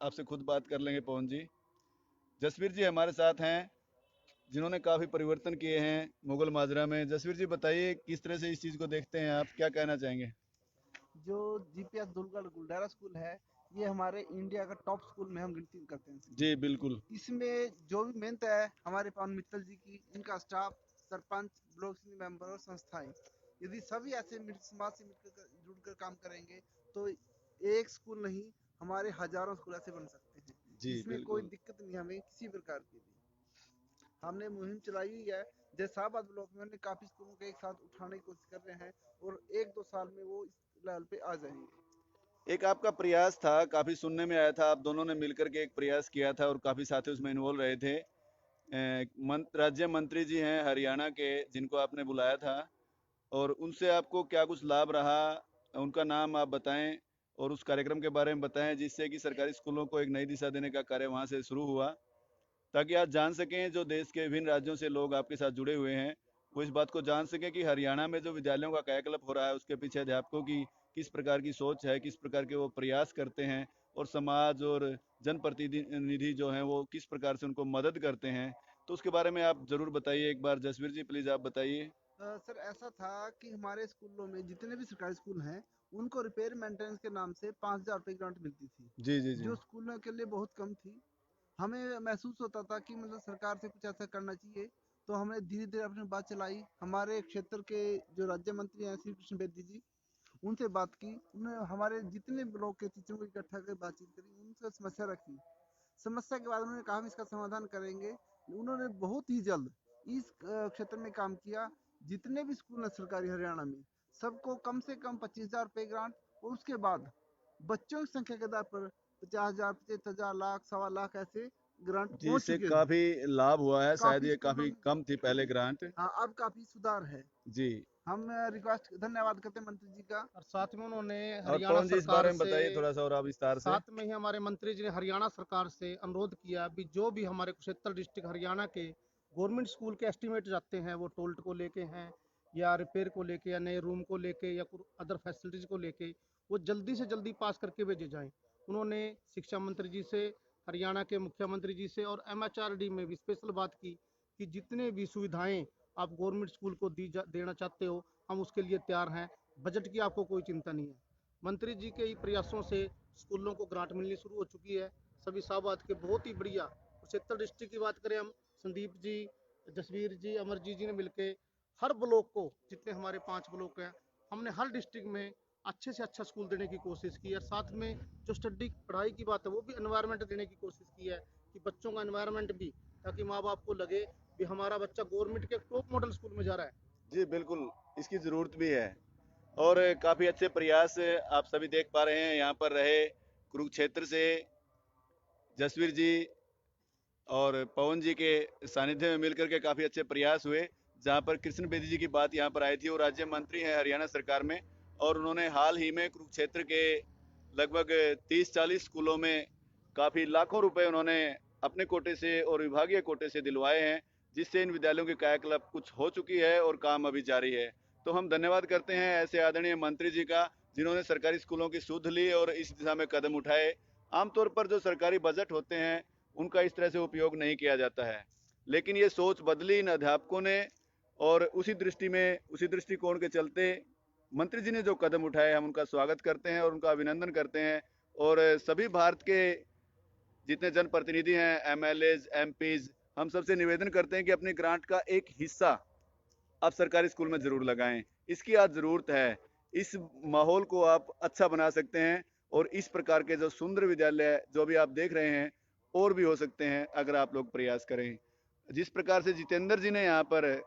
आपसे खुद बात कर लेंगे पवन जी। जसवीर जी हमारे साथ हैं जिन्होंने काफ़ी परिवर्तन किए हैं मुगल माजरा में। जसवीर जी बताइए किस तरह से इस चीज़ को देखते हैं, आप क्या कहना चाहेंगे? जो जीपीएस दुलगढ़ गुलडारा स्कूल है, ये हमारे इंडिया का टॉप स्कूल में हम गिनती करते हैं जी बिल्कुल। इसमें जो भी मेहनत है हमारे पवन मित्तल जी की, इनका स्टाफ, सरपंच, ब्लॉक समिति मेंबर और संस्थाएं, यदि सभी ऐसे समाज से मिलकर जुड़कर काम करेंगे तो एक स्कूल नहीं, हमारे हजारों स्कूल ऐसे बन सकते हैं। जी इसमें कोई बिल्कुल। दिक्कत नहीं हमें किसी प्रकार की भी। हमने मुहिम चलाई हुई है, जैसाबाद ब्लॉक में हमने काफी स्कूलों को एक साथ उठाने की कोशिश कर रहे हैं और 1-2 साल में वो इस लेवल पे आ जाएंगे। एक आपका प्रयास था, काफ़ी सुनने में आया था, आप दोनों ने मिलकर के एक प्रयास किया था और काफ़ी साथी उसमें इन्वॉल्व रहे थे। राज्य मंत्री जी हैं हरियाणा के जिनको आपने बुलाया था, और उनसे आपको क्या कुछ लाभ रहा, उनका नाम आप बताएं और उस कार्यक्रम के बारे में बताएं जिससे कि सरकारी स्कूलों को एक नई दिशा देने का कार्य वहां से शुरू हुआ, ताकि आप जान सकें, जो देश के विभिन्न राज्यों से लोग आपके साथ जुड़े हुए हैं वो इस बात को जान सकें कि हरियाणा में जो विद्यालयों का कायाकल्प हो रहा है उसके पीछे अध्यापकों की किस प्रकार की सोच है, किस प्रकार के वो प्रयास करते हैं, और समाज और जनप्रतिनिधि जो हैं वो किस प्रकार से उनको मदद करते हैं। तो उसके बारे में आप जरूर बताइए एक बार। जसवीर जी प्लीज आप बताइए। सर ऐसा था कि हमारे स्कूलों में जितने भी सरकारी स्कूल हैं उनको रिपेयर मेंटेनेंस के नाम से 5,000 रुपए ग्रांट मिलती थी, जी जी जी। जो स्कूलों के लिए बहुत कम थी। हमें महसूस होता था कि मतलब सरकार से कुछ ऐसा करना चाहिए, तो हमने धीरे धीरे अपनी बात चलाई। हमारे क्षेत्र के जो राज्य मंत्री हैं श्री कृष्ण बेदी जी, उनसे बात की, उन्होंने हमारे जितने ब्लॉक के टीचरों को इकट्ठा कर बातचीत करी, उनसे समस्या रखी। समस्या के बाद उन्होंने कहा हम इसका समाधान करेंगे। उन्होंने बहुत ही जल्द इस क्षेत्र में काम किया। जितने भी स्कूल हैं सरकारी हरियाणा में, सबको कम से कम 25,000 रुपए ग्रांट, और उसके बाद बच्चों की संख्या के आधार पर 50,000, 75,000, लाख, 1.25 लाख ऐसे ग्रांट जी पहुंच इससे चुके हैं। काफी लाभ हुआ है, शायद काफी ये स्कूलों काफी में। कम थी पहले ग्रांट। हाँ, अब काफी सुधार है। जी। हम रिक्वेस्ट धन्यवाद करते हैं मंत्री जी का। और साथ में उन्होंने और हरियाणा पवन जी इस सरकार बारे में से, बताइए थोड़ा सा और आप विस्तार से। साथ में ही हमारे मंत्री जी ने हरियाणा सरकार से अनुरोध किया भी जो भी हमारे कुरुक्षेत्र डिस्ट्रिक्ट हरियाणा के गवर्नमेंट स्कूल के एस्टिमेट जाते हैं वो टोल्ट को लेके हैं या रिपेयर को लेके या नए रूम को लेके या अदर फैसिलिटीज को लेके, वो जल्दी से जल्दी पास करके भेजे जाएं। उन्होंने शिक्षा मंत्री जी से, हरियाणा के मुख्यमंत्री जी से और MHRD में भी स्पेशल बात की कि जितने भी सुविधाएं आप गवर्नमेंट स्कूल को देना चाहते हो, हम उसके लिए तैयार हैं। बजट की आपको कोई चिंता नहीं है। मंत्री जी के ही प्रयासों से स्कूलों को ग्रांट मिलनी शुरू हो चुकी है। सभी शाहबाद के बहुत ही बढ़िया, कुरुक्षेत्र डिस्ट्रिक्ट की बात करें हम, संदीप जी, जसवीर जी, अमरजीत जी ने मिलके हर ब्लॉक को, जितने हमारे 5 ब्लॉक हैं, हमने हर डिस्ट्रिक्ट में अच्छे से अच्छा स्कूल देने की कोशिश की है। साथ में जो स्टडी पढ़ाई की बात है वो भी एनवायरनमेंट देने की कोशिश की है कि बच्चों का एनवायरनमेंट भी, ताकि माँ बाप को लगे कि हमारा बच्चा गवर्नमेंट के टॉप मॉडल स्कूल में जा रहा है। जी बिल्कुल, इसकी ज़रूरत भी है। और काफ़ी अच्छे प्रयास आप सभी देख पा रहे हैं। यहाँ पर रहे कुरुक्षेत्र से जसवीर जी और पवन जी के सानिध्य में मिलकर के काफ़ी अच्छे प्रयास हुए, जहाँ पर कृष्ण बेदी जी की बात यहाँ पर आई थी। वो राज्य मंत्री हैं हरियाणा सरकार में, और उन्होंने हाल ही में कुरुक्षेत्र के लगभग 30-40 स्कूलों में काफ़ी लाखों रुपए उन्होंने अपने कोटे से और विभागीय कोटे से दिलवाए हैं, जिससे इन विद्यालयों की कायाकल्प कुछ हो चुकी है और काम अभी जारी है। तो हम धन्यवाद करते हैं ऐसे आदरणीय मंत्री जी का, जिन्होंने सरकारी स्कूलों की सुध ली और इस दिशा में कदम उठाए। आमतौर पर जो सरकारी बजट होते हैं, उनका इस तरह से उपयोग नहीं किया जाता है, लेकिन ये सोच बदली इन अध्यापकों ने, और उसी दृष्टिकोण के चलते मंत्री जी ने जो कदम उठाए, हम उनका स्वागत करते हैं और उनका अभिनंदन करते हैं। और सभी भारत के जितने जनप्रतिनिधि हैं, एमएलएज, एमपीज, हम सबसे निवेदन करते हैं कि अपनी ग्रांट का एक हिस्सा आप सरकारी स्कूल में जरूर लगाएं। इसकी आज जरूरत है। इस माहौल को आप अच्छा बना सकते हैं, और इस प्रकार के जो सुंदर विद्यालय जो अभी आप देख रहे हैं, और भी हो सकते हैं अगर आप लोग प्रयास करें। जिस प्रकार से जितेंद्र जी ने यहाँ पर,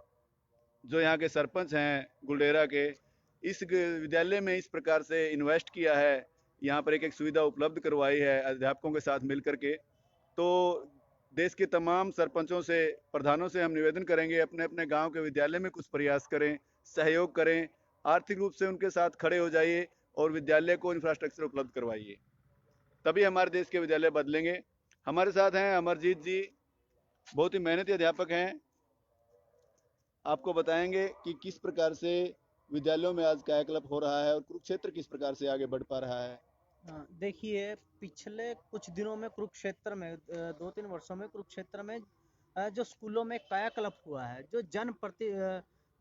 जो यहाँ के सरपंच हैं गुलडेरा के, इस विद्यालय में इस प्रकार से इन्वेस्ट किया है, यहाँ पर एक एक सुविधा उपलब्ध करवाई है अध्यापकों के साथ मिलकर के, तो देश के तमाम सरपंचों से, प्रधानों से हम निवेदन करेंगे, अपने अपने गांव के विद्यालय में कुछ प्रयास करें, सहयोग करें, आर्थिक रूप से उनके साथ खड़े हो जाइए और विद्यालय को इंफ्रास्ट्रक्चर उपलब्ध करवाइए। तभी हमारे देश के विद्यालय बदलेंगे। हमारे साथ हैं अमरजीत जी, बहुत ही मेहनती अध्यापक हैं। आपको बताएंगे कि किस प्रकार से विद्यालयों में आज कायाकल्प हो रहा है और कुरुक्षेत्र किस प्रकार से आगे बढ़ पा रहा है। देखिए, पिछले कुछ दिनों में कुरुक्षेत्र में 2-3 वर्षों में कुरुक्षेत्र में जो स्कूलों में कायाकल्प हुआ है,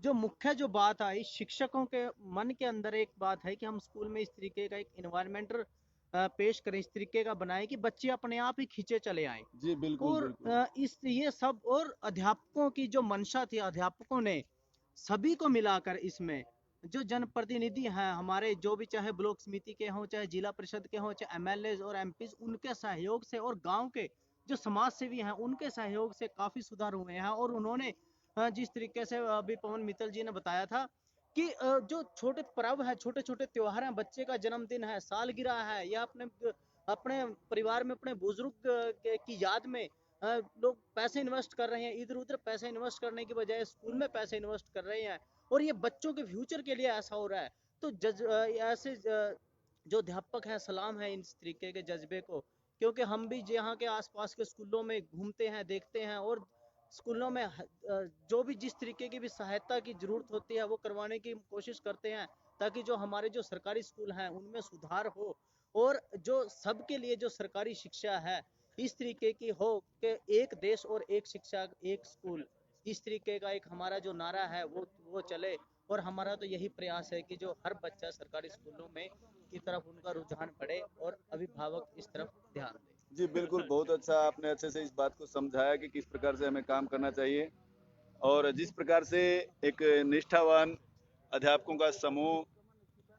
जो मुख्य जो बात आई, शिक्षकों के मन के अंदर एक बात है कि हम स्कूल में इस तरीके का एक एनवायरनमेंट पेश करें, इस तरीके का बनाएं कि बच्चे अपने आप ही खींचे चले आएं। जी बिल्कुल और बिल्कुल। ये सब, और अध्यापकों की जो मंशा थी, अध्यापकों ने सभी को मिलाकर इसमें, जो जनप्रतिनिधि हैं हमारे, जो भी चाहे ब्लॉक समिति के हों, चाहे जिला परिषद के हों, चाहे एमएलए और एमपी, उनके सहयोग से, और गांव के जो समाज सेवी हैं उनके सहयोग से काफी सुधार हुए हैं। और उन्होंने जिस तरीके से अभी पवन मित्तल जी ने बताया था कि जो छोटे पर्व है, छोटे छोटे त्योहार हैं, बच्चे का जन्मदिन है, सालगिरह है, या अपने अपने परिवार में अपने बुजुर्ग की याद में लोग पैसे इन्वेस्ट कर रहे हैं, इधर उधर पैसे इन्वेस्ट करने की बजाय स्कूल में पैसे इन्वेस्ट कर रहे हैं, और ये बच्चों के फ्यूचर के लिए ऐसा हो रहा है। तो ऐसे जो अध्यापक हैं, सलाम है इस तरीके के जज्बे को, क्योंकि हम भी यहाँ के आसपास के स्कूलों में घूमते हैं, देखते हैं, और स्कूलों में जो भी जिस तरीके की भी सहायता की जरूरत होती है वो करवाने की कोशिश करते हैं, ताकि जो हमारे जो सरकारी स्कूल हैं उनमें सुधार हो, और जो सबके लिए जो सरकारी शिक्षा है इस तरीके की हो कि एक देश और एक शिक्षा एक स्कूल, इस तरीके का एक हमारा जो नारा है वो चले। और हमारा तो यही प्रयास है कि जो हर बच्चा सरकारी स्कूलों में की तरफ उनका रुझान बढ़े और अभिभावक इस तरफ ध्यान दें। जी बिल्कुल, बहुत अच्छा, आपने अच्छे से इस बात को समझाया कि किस प्रकार से हमें काम करना चाहिए, और जिस प्रकार से एक निष्ठावान अध्यापकों का समूह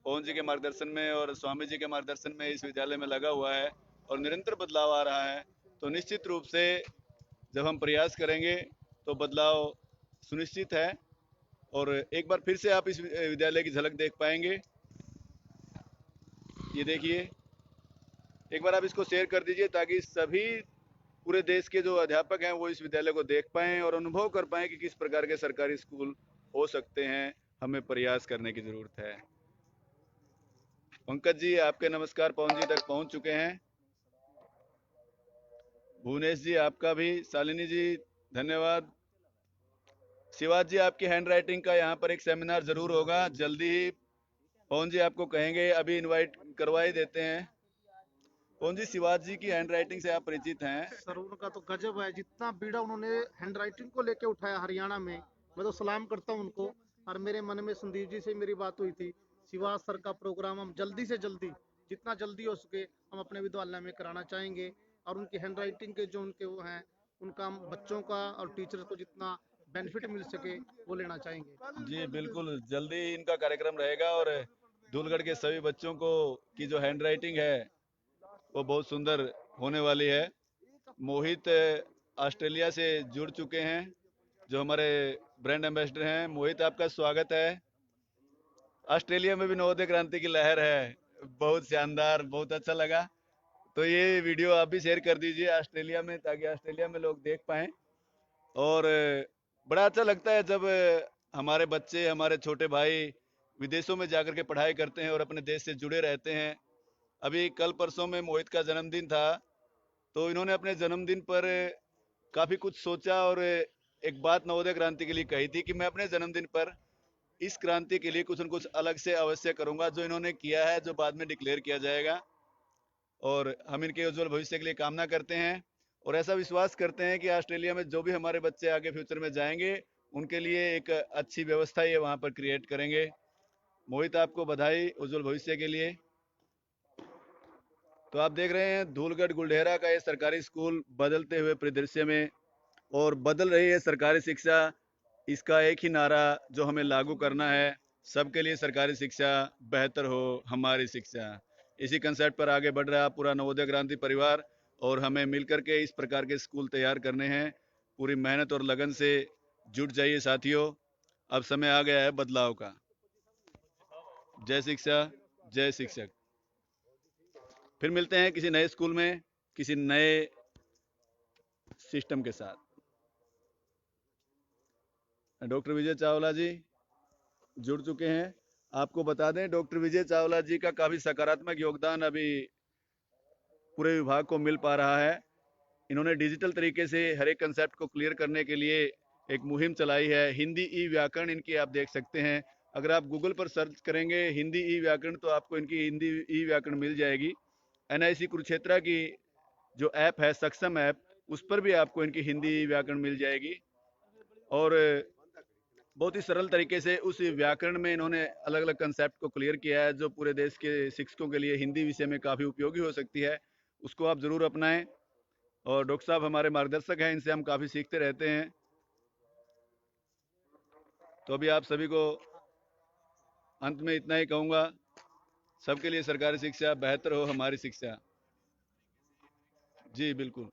पवन जी के मार्गदर्शन में और स्वामी जी के मार्गदर्शन में इस विद्यालय में लगा हुआ है और निरंतर बदलाव आ रहा है, तो निश्चित रूप से जब हम प्रयास करेंगे तो बदलाव सुनिश्चित है। और एक बार फिर से आप इस विद्यालय की झलक देख पाएंगे। ये देखिए, एक बार आप इसको शेयर कर दीजिए ताकि सभी पूरे देश के जो अध्यापक हैं वो इस विद्यालय को देख पाएं और अनुभव कर पाएं कि किस प्रकार के सरकारी स्कूल हो सकते हैं। हमें प्रयास करने की जरूरत है। पंकज जी, आपके नमस्कार पवन जी तक पहुंच चुके हैं। भुवनेश जी आपका भी, शालिनी जी धन्यवाद। शिवाज जी, आपकी हैंड राइटिंग का यहाँ पर एक सेमिनार जरूर होगा जल्दी ही। पवन जी आपको कहेंगे, अभी इनवाइट करवा ही देते हैं। पवन जी, शिवाज जी की हैंड राइटिंग से आप परिचित हैं। सर उनका तो गजब है, जितना बीड़ा उन्होंने हैंड राइटिंग को लेके उठाया हरियाणा में, मैं तो सलाम करता हूँ उनको। और मेरे मन में संदीप जी से मेरी बात हुई थी, शिवाज सर का प्रोग्राम हम जल्दी से जल्दी, जितना जल्दी हो सके हम अपने विद्यालय में कराना चाहेंगे। और उनकी हैंड राइटिंग के जो उनके वो हैं, उनका हम बच्चों का और टीचर्स को जितना बेनिफिट मिल सके वो लेना चाहेंगे। जी बिल्कुल, जल्दी इनका कार्यक्रम रहेगा और धूलगढ़ के सभी बच्चों को की जो हैंड राइटिंग है वो बहुत सुंदर होने वाली है। मोहित ऑस्ट्रेलिया से जुड़ चुके हैं, जो हमारे ब्रांड एम्बेसडर हैं। मोहित, आपका स्वागत है। ऑस्ट्रेलिया में भी नवोदय क्रांति की लहर है, बहुत शानदार, बहुत अच्छा लगा। तो ये वीडियो आप भी शेयर कर दीजिए ऑस्ट्रेलिया में, ताकि ऑस्ट्रेलिया में लोग देख पाएं। और बड़ा अच्छा लगता है जब हमारे बच्चे, हमारे छोटे भाई विदेशों में जाकर के पढ़ाई करते हैं और अपने देश से जुड़े रहते हैं। अभी कल परसों में मोहित का जन्मदिन था, तो इन्होंने अपने जन्मदिन पर काफ़ी कुछ सोचा और एक बात नवोदय क्रांति के लिए कही थी कि मैं अपने जन्मदिन पर इस क्रांति के लिए कुछ न कुछ अलग से अवश्य करूंगा, जो इन्होंने किया है, जो बाद में डिक्लेयर किया जाएगा। और हम इनके उज्जवल भविष्य के लिए कामना करते हैं और ऐसा विश्वास करते हैं कि ऑस्ट्रेलिया में जो भी हमारे बच्चे आगे फ्यूचर में जाएंगे, उनके लिए एक अच्छी व्यवस्था ये वहाँ पर क्रिएट करेंगे। मोहित, आपको बधाई उज्जवल भविष्य के लिए। तो आप देख रहे हैं धूलगढ़ गुलढेरा का ये सरकारी स्कूल बदलते हुए परिदृश्य में, और बदल रही है सरकारी शिक्षा। इसका एक ही नारा जो हमें लागू करना है, सबके लिए सरकारी शिक्षा, बेहतर हो हमारी शिक्षा। इसी कंसेप्ट पर आगे बढ़ रहा पूरा नवोदय क्रांति परिवार, और हमें मिलकर के इस प्रकार के स्कूल तैयार करने हैं। पूरी मेहनत और लगन से जुट जाइए साथियों, अब समय आ गया है बदलाव का। जय शिक्षा, जय शिक्षक। फिर मिलते हैं किसी नए स्कूल में, किसी नए सिस्टम के साथ। डॉक्टर विजय चावला जी जुड़ चुके हैं। आपको बता दें, डॉक्टर विजय चावला जी का काफी सकारात्मक योगदान अभी पूरे विभाग को मिल पा रहा है। इन्होंने डिजिटल तरीके से हर एक कंसेप्ट को क्लियर करने के लिए एक मुहिम चलाई है। हिंदी ई व्याकरण इनकी आप देख सकते हैं, अगर आप गूगल पर सर्च करेंगे हिंदी ई व्याकरण, तो आपको इनकी हिंदी ई व्याकरण मिल जाएगी। NIC कुरुक्षेत्रा की जो ऐप है, सक्षम ऐप, उस पर भी आपको इनकी हिंदी ई व्याकरण मिल जाएगी। और बहुत ही सरल तरीके से उस व्याकरण में इन्होंने अलग अलग कंसेप्ट को क्लियर किया है, जो पूरे देश के शिक्षकों के लिए हिंदी विषय में काफ़ी उपयोगी हो सकती है। उसको आप ज़रूर अपनाएं। और डॉक्टर साहब हमारे मार्गदर्शक हैं, इनसे हम काफ़ी सीखते रहते हैं। तो अभी आप सभी को अंत में इतना ही कहूँगा, सबके लिए सरकारी शिक्षा, बेहतर हो हमारी शिक्षा। जी बिल्कुल।